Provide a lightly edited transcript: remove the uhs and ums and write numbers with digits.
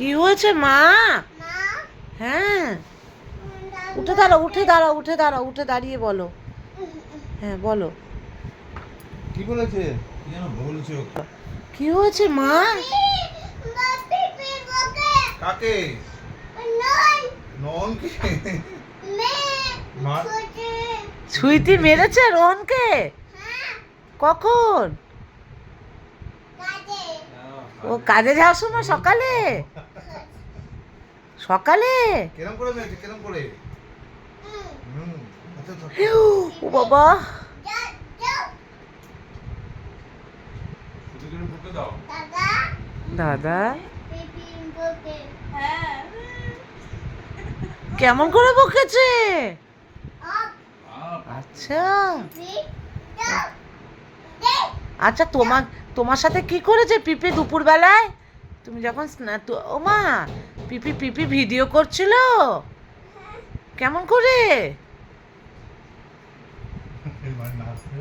কি হয়েছে মা? হ্যাঁ, উঠে দাঁড়াও, উঠে দাঁড়াও, উঠে দাঁড়াও, উঠে দাঁড়িয়ে বলো। হ্যাঁ বলো, কি বলেছে? কি যেন বলছে ওকে। কি হয়েছে মা? কাকে? ননকে? মা সুইটি মেরেছে রোহনকে? কখন? ও কাজে যাওয়ার সময় সকালে? সকালে? কেরম করে মেরেছে? কেরম করে? হুম। আচ্ছা, আচ্ছা। ও বাবা, শুধু করে বুকে দাও। দাদা কেমন করে বকেছে? আচ্ছা আচ্ছা, তোমার সাথে কি করেছে পিপি দুপুর বেলায়? তুমি যখন ও মা, পিপি পিপি ভিডিও করছিল কেমন করে? এবার নাচবে।